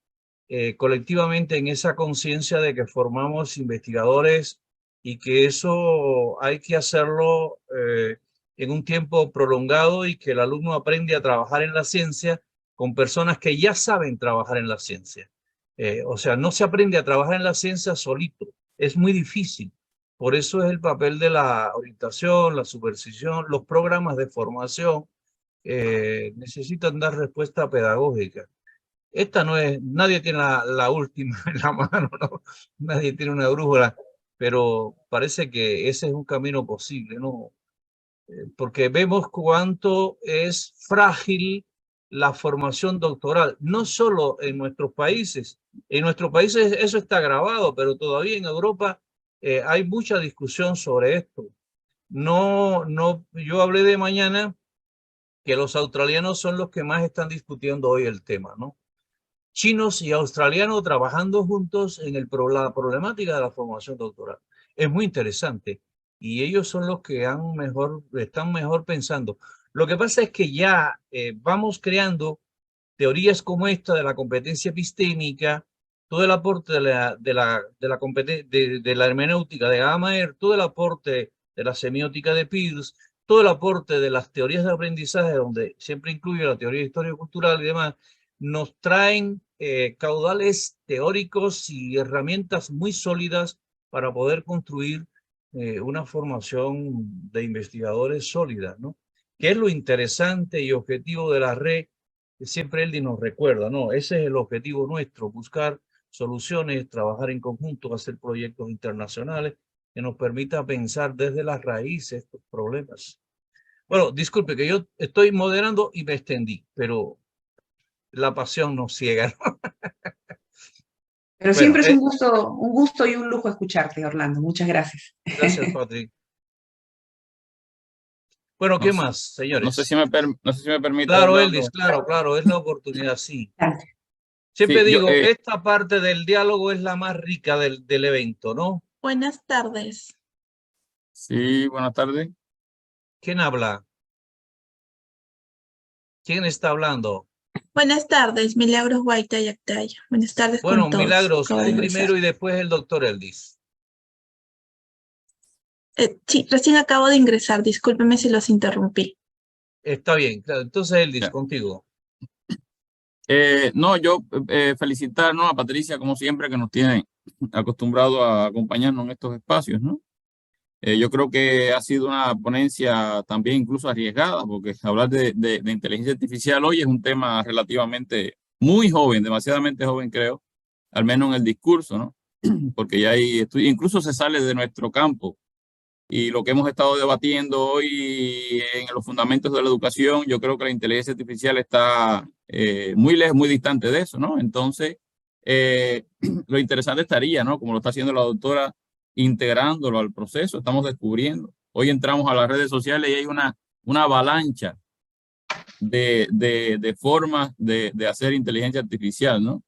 colectivamente en esa conciencia de que formamos investigadores y que eso hay que hacerlo en un tiempo prolongado y que el alumno aprende a trabajar en la ciencia con personas que ya saben trabajar en la ciencia. O sea, no se aprende a trabajar en la ciencia solito, es muy difícil. Por eso es el papel de la orientación, la supervisión, los programas de formación necesitan dar respuesta pedagógica. Esta no es, nadie tiene la última en la mano, ¿no? Nadie tiene una brújula, pero parece que ese es un camino posible, ¿no? Porque vemos cuánto es frágil la formación doctoral, no solo en nuestros países eso está grabado, pero todavía en Europa hay mucha discusión sobre esto. Yo hablé de mañana que los australianos son los que más están discutiendo hoy el tema, ¿no? Chinos y australianos trabajando juntos en la problemática de la formación doctoral. Es muy interesante y ellos son los que están mejor pensando. Lo que pasa es que ya vamos creando teorías como esta de la competencia epistémica, todo el aporte de la hermenéutica de Gadamer, todo el aporte de la semiótica de Peirce, todo el aporte de las teorías de aprendizaje, donde siempre incluye la teoría de historia cultural y demás, nos traen caudales teóricos y herramientas muy sólidas para poder construir una formación de investigadores sólida, ¿no? Que es lo interesante y objetivo de la red que siempre Eldi nos recuerda, ¿no? Ese es el objetivo nuestro, buscar soluciones, trabajar en conjunto, hacer proyectos internacionales que nos permita pensar desde las raíces estos problemas. Bueno, disculpe que yo estoy moderando y me extendí, pero la pasión nos ciega, ¿no? Pero Bueno, siempre es un gusto y un lujo escucharte, Orlando. Muchas gracias. gracias, Patrick. Bueno, ¿qué más, señores? No sé si me permite. Claro, Orlando. Eldis, claro, es la oportunidad, sí. Gracias. Siempre Sí, digo, esta parte del diálogo es la más rica del evento, ¿no? Buenas tardes. Sí, buenas tardes. ¿Quién habla? ¿Quién está hablando? Buenas tardes, Milagros Guaita y Actaya. Buenas tardes Bueno, con todos. Milagros, Acabo de tú ingresar. primero y después el doctor Eldis. Sí, recién acabo de ingresar. Discúlpeme si los interrumpí. Está bien, claro. Entonces, Eldis, Ya. contigo. No, yo felicitar, ¿no?, a Patricia, como siempre, que nos tiene acostumbrado a acompañarnos en estos espacios, ¿no? Yo creo que ha sido una ponencia también incluso arriesgada, porque hablar de inteligencia artificial hoy es un tema relativamente muy joven, demasiadamente joven, creo, al menos en el discurso, ¿no? Porque ya hay incluso se sale de nuestro campo. Y lo que hemos estado debatiendo hoy en los fundamentos de la educación, yo creo que la inteligencia artificial está muy lejos, muy distante de eso, ¿no? Entonces, lo interesante estaría, ¿no?, como lo está haciendo la doctora, integrándolo al proceso. Estamos descubriendo. Hoy entramos a las redes sociales y hay una avalancha de formas de hacer inteligencia artificial, ¿no?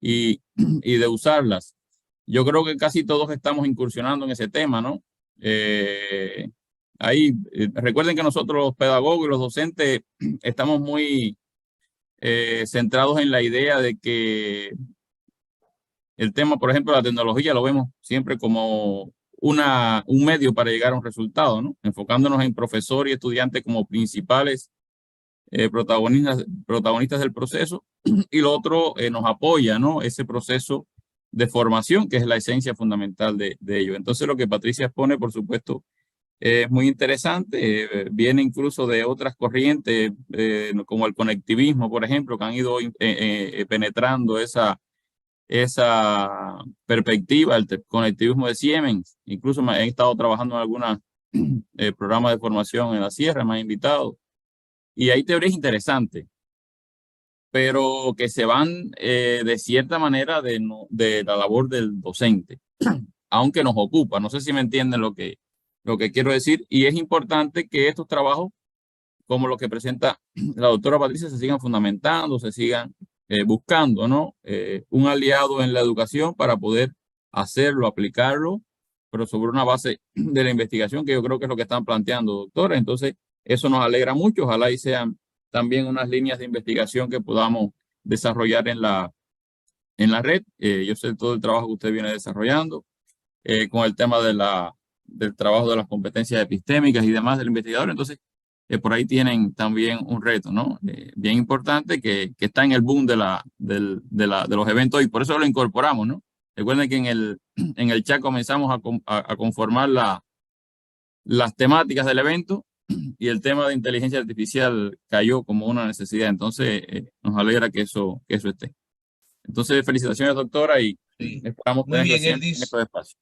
Y de usarlas. Yo creo que casi todos estamos incursionando en ese tema, ¿no? Recuerden que nosotros los pedagogos y los docentes estamos muy centrados en la idea de que el tema, por ejemplo, la tecnología lo vemos siempre como un medio para llegar a un resultado, ¿no? Enfocándonos en profesor y estudiante como principales protagonistas del proceso, y lo otro nos apoya, ¿no?, ese proceso de formación, que es la esencia fundamental de ello. Entonces, lo que Patricia expone, por supuesto, es muy interesante. Viene incluso de otras corrientes, como el conectivismo, por ejemplo, que han ido penetrando esa perspectiva, el conectivismo de Siemens. Incluso he estado trabajando en algunas programa de formación en la Sierra, me han invitado. Y hay teorías interesantes, pero que se van de cierta manera de la labor del docente, aunque nos ocupa. No sé si me entienden lo que quiero decir. Y es importante que estos trabajos, como los que presenta la doctora Patricia, se sigan fundamentando, se sigan buscando, ¿no? Un aliado en la educación para poder hacerlo, aplicarlo, pero sobre una base de la investigación, que yo creo que es lo que están planteando, doctora. Entonces, eso nos alegra mucho. Ojalá y sean también unas líneas de investigación que podamos desarrollar en la red. Yo sé todo el trabajo que usted viene desarrollando con el tema del trabajo de las competencias epistémicas y demás del investigador. Entonces, por ahí tienen también un reto, ¿no? Bien importante que está en el boom de los eventos y por eso lo incorporamos, ¿no? Recuerden que en el chat comenzamos a conformar las temáticas del evento y el tema de inteligencia artificial cayó como una necesidad. Entonces, nos alegra que eso esté. Entonces, felicitaciones, doctora, y Sí. esperamos Muy tenerla bien, siempre en Eldis. estos espacios.